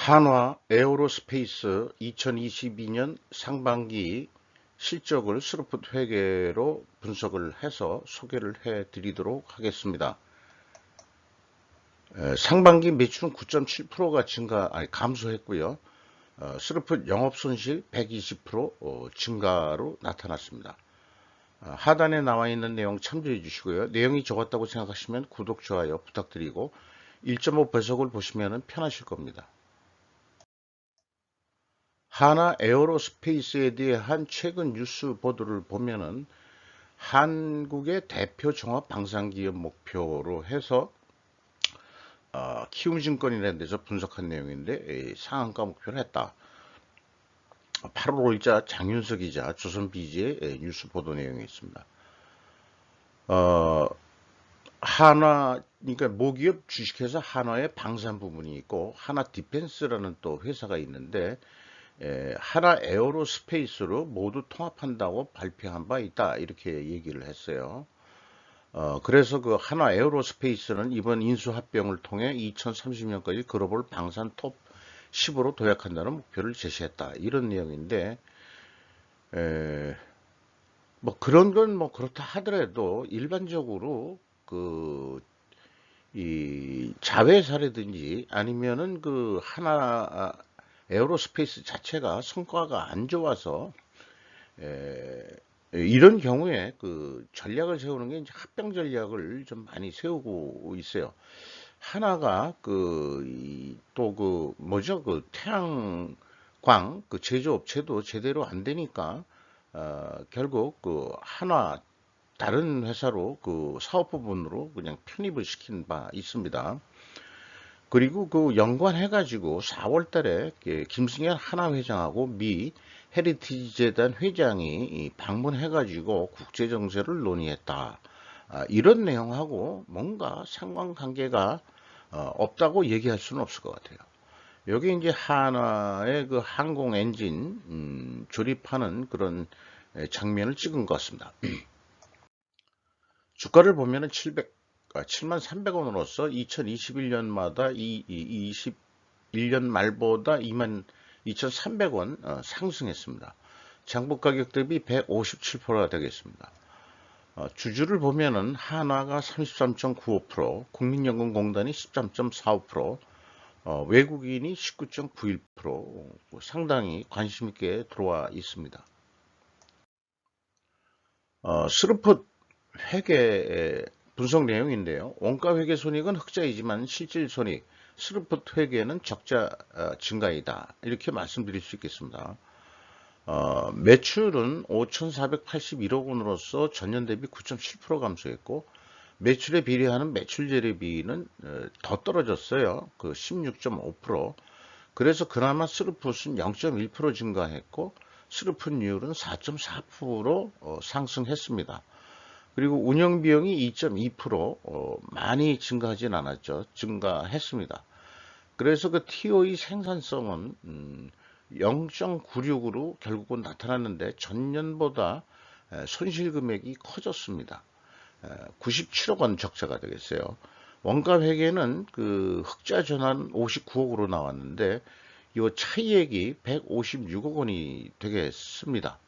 한화 에어로스페이스 2022년 상반기 실적을 스루풋 회계로 분석을 해서 소개를 해 드리도록 하겠습니다. 상반기 매출은 9.7%가 감소했고요. 스루풋 영업손실 120% 증가로 나타났습니다. 하단에 나와 있는 내용 참조해 주시고요. 내용이 적었다고 생각하시면 구독, 좋아요 부탁드리고 1.5 배속을 보시면 편하실 겁니다. 하나 에어로스페이스에 대한 최근 뉴스 보도를 보면은 한국의 대표 종합 방산기업 목표로 해서 키움증권이라는 데서 분석한 내용인데 상한가 목표를 했다. 8월 5일자 장윤석 기자 조선비지의 뉴스 보도 내용이 있습니다. 그러니까 모기업 주식회사 한화의 방산 부분이 있고 하나 디펜스라는 또 회사가 있는데 하나 에어로스페이스로 모두 통합한다고 발표한 바 있다 이렇게 얘기를 했어요. 그래서 그 하나 에어로스페이스는 이번 인수합병을 통해 2030년까지 글로벌 방산 톱 10으로 도약한다는 목표를 제시했다 이런 내용인데 뭐 그런 건 뭐 그렇다 하더라도 일반적으로 이 자회사라든지 아니면은 그 하나 에어로스페이스 자체가 성과가 안 좋아서 이런 경우에 그 전략을 세우는 게 이제 합병 전략을 좀 많이 세우고 있어요. 하나가 또 그 뭐죠 그 태양광 그 제조업체도 제대로 안 되니까 결국 그 하나 다른 회사로 그 사업 부분으로 그냥 편입을 시킨 바 있습니다. 그리고 그 연관해가지고 4월 달에 김승현 하나 회장하고 미 헤리티지 재단 회장이 방문해가지고 국제정세를 논의했다. 이런 내용하고 뭔가 상관관계가 없다고 얘기할 수는 없을 것 같아요. 여기 이제 하나의 그 항공 엔진 조립하는 그런 장면을 찍은 것 같습니다. 주가를 보면은 73,300원으로서 2021년마다 21년 말보다 22,300원 상승했습니다. 장부 가격 대비 157%가 되겠습니다. 주주를 보면은 한화가 33.95%, 국민연금공단이 13.45%, 외국인이 19.91%, 상당히 관심 있게 들어와 있습니다. 스루풋 회계 분석 내용인데요. 원가 회계 손익은 흑자이지만 실질 손익, 스루풋 회계는 적자 증가이다. 이렇게 말씀드릴 수 있겠습니다. 매출은 5,481억 원으로서 전년 대비 9.7% 감소했고 매출에 비례하는 매출 재료비는 더 떨어졌어요. 그 16.5%. 그래서 그나마 스루풋은 0.1% 증가했고 스루풋율은 4.4% 상승했습니다. 그리고 운영 비용이 2.2% 많이 증가하진 않았죠. 증가했습니다. 그래서 그 TOE 생산성은 0.96으로 결국은 나타났는데 전년보다 손실 금액이 커졌습니다. 97억 원 적자가 되겠어요. 원가 회계는 그 흑자 전환 59억으로 나왔는데 이 차이액이 156억 원이 되겠습니다.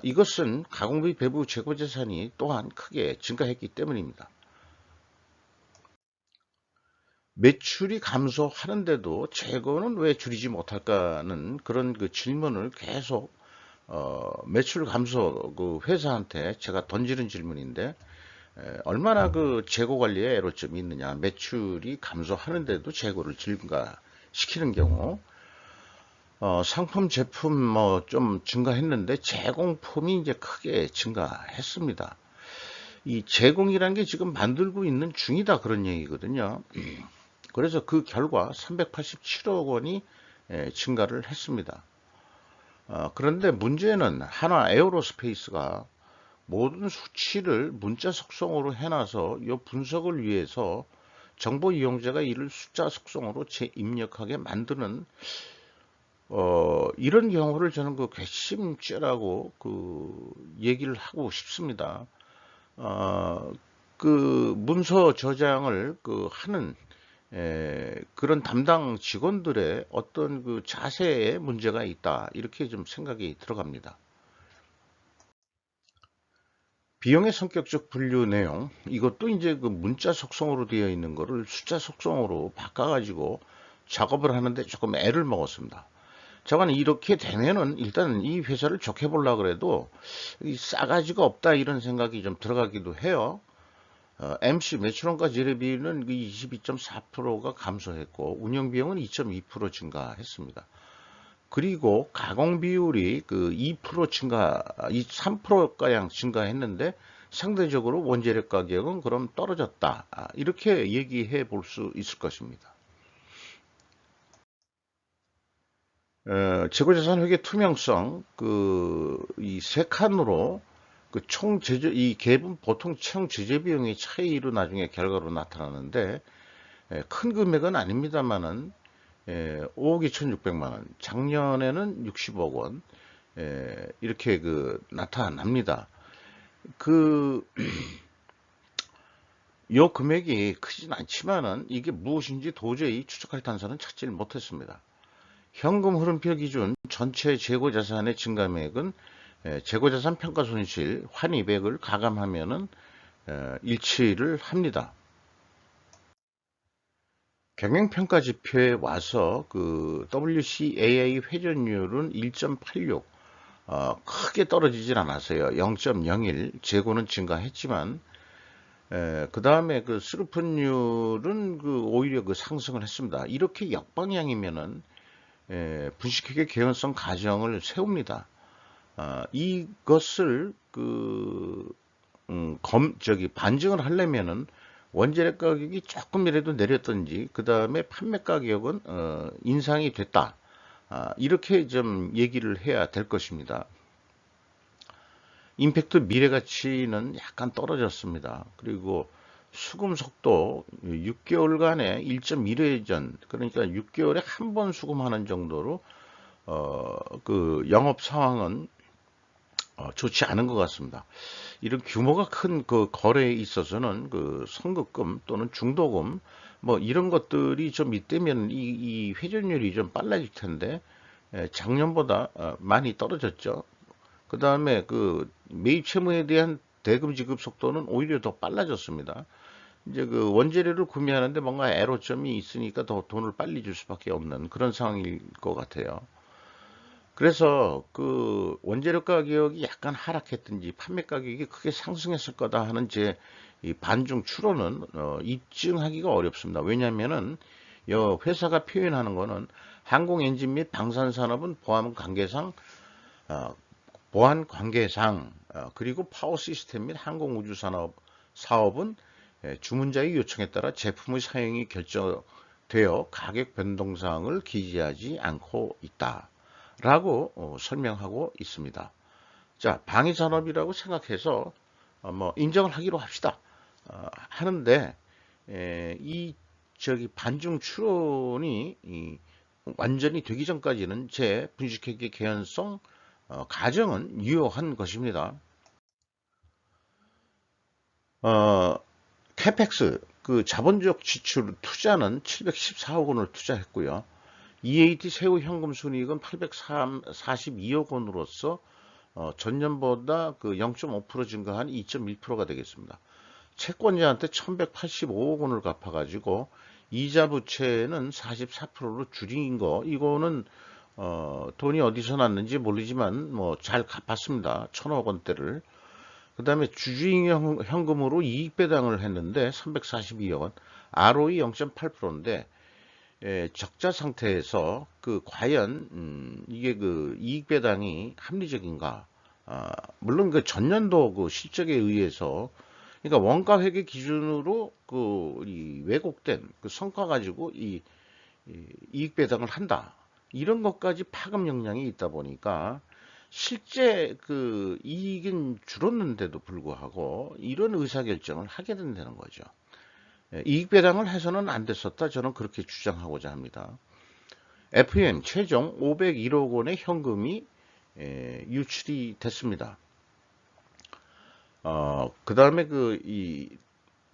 이것은 가공비 배부 재고재산이 또한 크게 증가했기 때문입니다. 매출이 감소하는데도 재고는 왜 줄이지 못할까는 그런 그 질문을 계속 매출 감소 그 회사한테 제가 던지는 질문인데 얼마나 그 재고 관리에 애로점이 있느냐. 매출이 감소하는데도 재고를 증가시키는 경우 상품 제품 뭐 좀 증가했는데 제공품이 이제 크게 증가했습니다. 이 제공이라는 게 지금 만들고 있는 중이다 그런 얘기거든요. 그래서 그 결과 387억 원이 증가를 했습니다. 그런데 문제는 하나 에어로스페이스가 모든 수치를 문자 속성으로 해놔서 이 분석을 위해서 정보 이용자가 이를 숫자 속성으로 재입력하게 만드는 이런 경우를 저는 그 괘씸죄라고 그 얘기를 하고 싶습니다. 그 문서 저장을 그 하는 그런 담당 직원들의 어떤 그 자세에 문제가 있다. 이렇게 좀 생각이 들어갑니다. 비용의 성격적 분류 내용, 이것도 이제 그 문자 속성으로 되어 있는 거를 숫자 속성으로 바꿔가지고 작업을 하는데 조금 애를 먹었습니다. 저는 이렇게 되면은 일단 이 회사를 좋게 보려고 그래도 이 싸가지가 없다 이런 생각이 좀 들어가기도 해요. MC 매출원가 재료비는 22.4%가 감소했고 운영 비용은 2.2% 증가했습니다. 그리고 가공 비율이 그 2% 증가, 3%가량 증가했는데 상대적으로 원재료 가격은 그럼 떨어졌다. 이렇게 얘기해 볼 수 있을 것입니다. 재고자산 회계 투명성, 이 세 칸으로 그 총 제재, 이 갭은 보통 총 제재 비용의 차이로 나중에 결과로 나타나는데, 큰 금액은 아닙니다만은, 5억 2,600만 원, 작년에는 60억 원, 이렇게 그 나타납니다. 그, 요 금액이 크진 않지만은 이게 무엇인지 도저히 추적할 단서는 찾지를 못했습니다. 현금 흐름표 기준 전체 재고자산의 증감액은 재고자산 평가손실 환입액을 가감하면은 일치를 합니다. 경영평가지표에 와서 그 WCAA 회전율은 1.86, 크게 떨어지질 않았어요. 0.01, 재고는 증가했지만 그 다음에 그 스루픈율은 그 오히려 그 상승을 했습니다. 이렇게 역방향이면은 분식회계 개연성 가정을 세웁니다. 이것을 반증을 하려면은 원재료 가격이 조금이라도 내렸든지 그 다음에 판매 가격은 인상이 됐다. 이렇게 좀 얘기를 해야 될 것입니다. 임팩트 미래 가치는 약간 떨어졌습니다. 그리고 수금 속도 6개월간에 1.1회전, 그러니까 6개월에 한 번 수금하는 정도로 그 영업 상황은 좋지 않은 것 같습니다. 이런 규모가 큰 그 거래에 있어서는 그 선급금 또는 중도금 뭐 이런 것들이 좀 있다면 이 회전율이 좀 빨라질 텐데 작년보다 많이 떨어졌죠. 그 다음에 그 매입 채무에 대한 대금 지급 속도는 오히려 더 빨라졌습니다. 이제 그 원재료를 구매하는데 뭔가 애로점이 있으니까 더 돈을 빨리 줄 수밖에 없는 그런 상황일 것 같아요. 그래서 그 원재료 가격이 약간 하락했든지 판매 가격이 크게 상승했을 거다 하는 제 이 반중 추론은 입증하기가 어렵습니다. 왜냐하면은 여 회사가 표현하는 거는 항공 엔진 및 방산 산업은 어, 보안 관계상 그리고 파워 시스템 및 항공 우주 산업 사업은 주문자의 요청에 따라 제품의 사용이 결정되어 가격 변동사항을 기재하지 않고 있다. 라고 설명하고 있습니다. 자, 방위산업이라고 생각해서 뭐 인정을 하기로 합시다. 하는데 이 저기 반중 추론이 완전히 되기 전까지는 제 분식회계 개연성 가정은 유효한 것입니다. 어, 캐펙스 그 자본적 지출 투자는 714억 원을 투자했고요. EAT 세후 현금 순이익은 842억 원으로서 전년보다 그 0.5% 증가한 2.1%가 되겠습니다. 채권자한테 1185억 원을 갚아가지고 이자 부채는 44%로 줄인 거 이거는 돈이 어디서 났는지 모르지만 뭐 잘 갚았습니다. 1000억 원대를. 그 다음에 주주잉여 현금으로 이익 배당을 했는데 342억 원, ROE 0.8%인데 적자 상태에서 그 과연 이게 그 이익 배당이 합리적인가? 물론 그 전년도 그 실적에 의해서 그러니까 원가 회계 기준으로 이 왜곡된 그 성과 가지고 이 이익 배당을 한다. 이런 것까지 파급 역량이 있다 보니까 실제 그 이익은 줄었는데도 불구하고 이런 의사결정을 하게 된다는 거죠. 이익 배당을 해서는 안 됐었다. 저는 그렇게 주장하고자 합니다. FM 최종 501억 원의 현금이 유출이 됐습니다. 그 다음에 이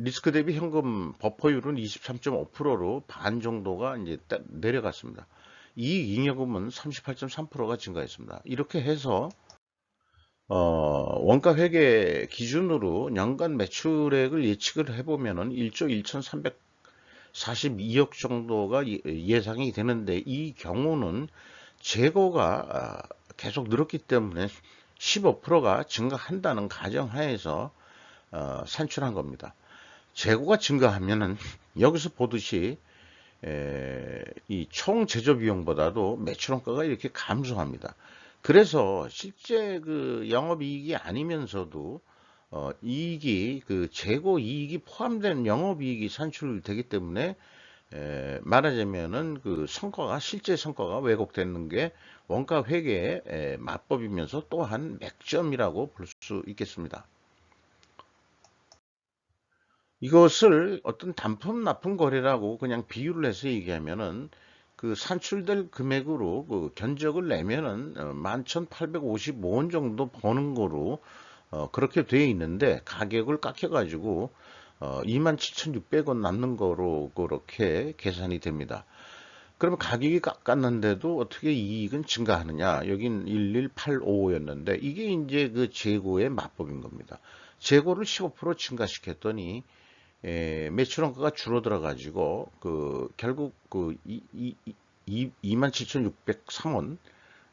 리스크 대비 현금 버퍼율은 23.5%로 반 정도가 이제 내려갔습니다. 이익 잉여금은 38.3%가 증가했습니다. 이렇게 해서 원가 회계 기준으로 연간 매출액을 예측을 해보면은 1조 1,342억 정도가 예상이 되는데, 이 경우는 재고가 계속 늘었기 때문에 15%가 증가한다는 가정하에서 산출한 겁니다. 재고가 증가하면은 여기서 보듯이 이 총 제조 비용보다도 매출 원가가 이렇게 감소합니다. 그래서 실제 그 영업이익이 아니면서도 이익이 그 재고 이익이 포함된 영업이익이 산출되기 때문에 말하자면은 그 성과가 실제 성과가 왜곡되는 게 원가 회계의 마법이면서 또한 맥점이라고 볼 수 있겠습니다. 이것을 어떤 단품 납품 거래라고 그냥 비유를 해서 얘기하면은 그 산출될 금액으로 그 견적을 내면은 11,855원 정도 버는 거로 그렇게 되어 있는데, 가격을 깎여 가지고 27,600원 남는 거로 그렇게 계산이 됩니다. 그러면 가격이 깎았는데도 어떻게 이익은 증가하느냐? 여긴 11855였는데 이게 이제 그 재고의 마법인 겁니다. 재고를 15% 증가시켰더니 매출 원가가 줄어들어 가지고 그 결국 그 27,603원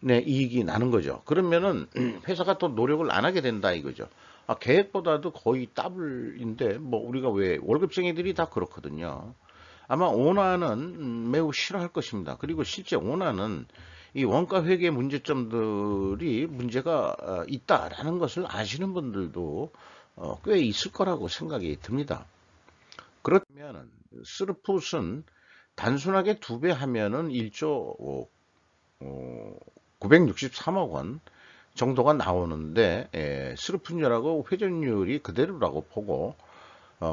네, 이익이 나는 거죠. 그러면은 회사가 또 노력을 안 하게 된다 이거죠. 계획보다도 거의 더블인데 뭐 우리가 왜 월급쟁이들이 다 그렇거든요. 아마 오나는 매우 싫어할 것입니다. 그리고 실제 오나는 이 원가 회계 문제점들이 문제가 있다라는 것을 아시는 분들도 꽤 있을 거라고 생각이 듭니다. 그렇다면 스르풋은 단순하게 두 배 하면은 1조 963억 원 정도가 나오는데, 스르풋율하고 회전율이 그대로라고 보고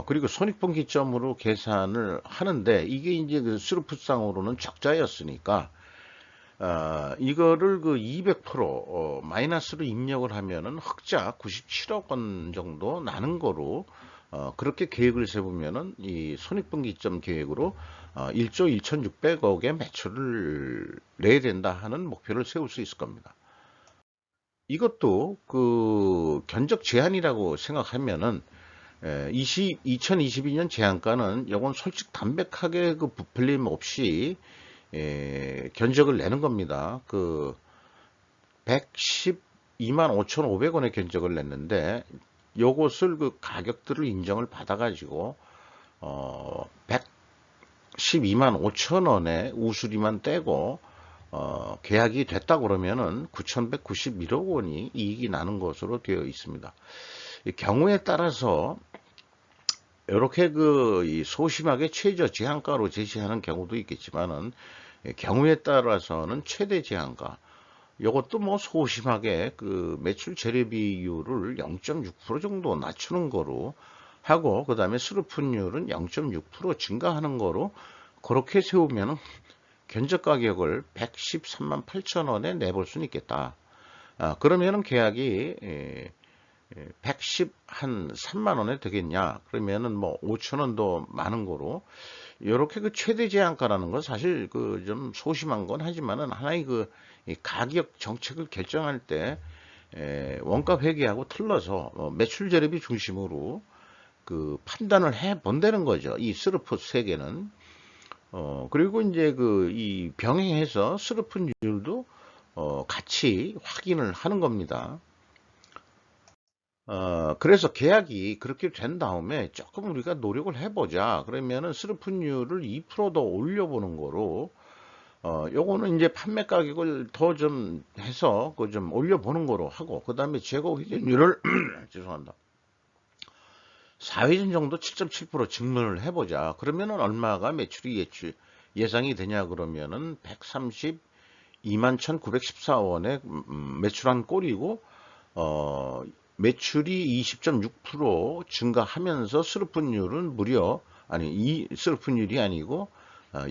그리고 손익분기점으로 계산을 하는데, 이게 이제 그 스루풋상으로는 적자였으니까 이거를 그 200% 마이너스로 입력을 하면은 흑자 97억 원 정도 나는 거로 그렇게 계획을 세우면은 이 손익분기점 계획으로 1조 1,600억의 매출을 내야 된다 하는 목표를 세울 수 있을 겁니다. 이것도 그 견적 제한이라고 생각하면은 2022년 제한가는 요건 솔직 담백하게 그 부풀림 없이 견적을 내는 겁니다. 그 112만 5,500원의 견적을 냈는데, 요것을 그 가격들을 인정을 받아 가지고 112만 5천 원에 우수리만 떼고 계약이 됐다 그러면은 9,191억 원이 이익이 나는 것으로 되어 있습니다. 경우에 따라서 이렇게 그 소심하게 최저 제한가로 제시하는 경우도 있겠지만은, 경우에 따라서는 최대 제한가, 이것도 뭐 소심하게 그 매출 재료비율을 0.6% 정도 낮추는 거로 하고, 그 다음에 수르풋율은 0.6% 증가하는 거로 그렇게 세우면 견적 가격을 113만 8천 원에 내볼 수는 있겠다. 그러면은 계약이 113만 원에 되겠냐? 그러면은 뭐 5천 원도 많은 거로, 이렇게 그 최대 제한가라는 건 사실 그 좀 소심한 건 하지만은 하나의 그 가격 정책을 결정할 때 원가 회계하고 틀려서 매출 재료비 중심으로 그 판단을 해 본다는 거죠. 이 스루풋 세계는. 그리고 이제 그 이 병행해서 스루풋율도 같이 확인을 하는 겁니다. 그래서 계약이 그렇게 된 다음에 조금 우리가 노력을 해보자. 그러면은 스루풋율을 2%더 올려보는 거로, 요거는 이제 판매 가격을 더 좀 해서 그 좀 올려보는 거로 하고, 그 다음에 재고 회전율을 죄송합니다. 4회전 정도 7.7% 증문을 해보자. 그러면은 얼마가 매출이 예상이 되냐 그러면은 132만 1,914원에 매출한 꼴이고, 매출이 20.6% 증가하면서 스루풋율은 무려, 아니, 이 스루풋율이 아니고,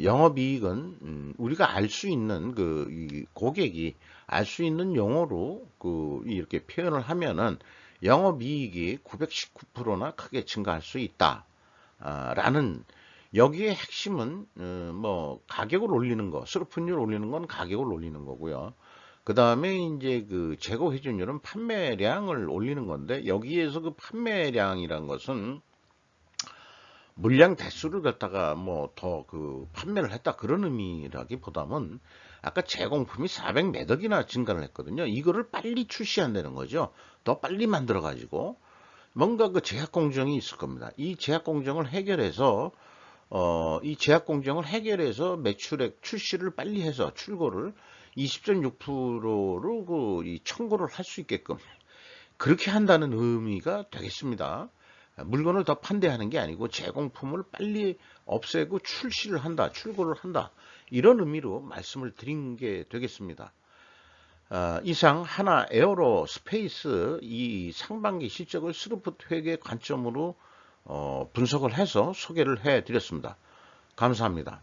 영업이익은, 우리가 알 수 있는, 이 고객이 알 수 있는 용어로, 이렇게 표현을 하면은, 영업이익이 919%나 크게 증가할 수 있다. 라는 여기에 핵심은 뭐 가격을 올리는 거, 수료분율 올리는 건 가격을 올리는 거고요. 그 다음에 이제 그 재고 회전율은 판매량을 올리는 건데 여기에서 그 판매량이란 것은 물량 대수를 갖다가 뭐 더 그 판매를 했다 그런 의미라기보다는 아까 제공품이 400 몇 억이나 증가를 했거든요. 이거를 빨리 출시한다는 거죠. 더 빨리 만들어 가지고 뭔가 그 제약 공정이 있을 겁니다. 이 제약 공정을 해결해서 이 제약 공정을 해결해서 매출액 출시를 빨리 해서 출고를 20.6%로 그 청구를 할 수 있게끔 그렇게 한다는 의미가 되겠습니다. 물건을 더 판대하는 게 아니고 제공품을 빨리 없애고 출시를 한다, 출고를 한다. 이런 의미로 말씀을 드린 게 되겠습니다. 이상 하나 에어로 스페이스 이 상반기 실적을 스루프트 회계 관점으로 분석을 해서 소개를 해 드렸습니다. 감사합니다.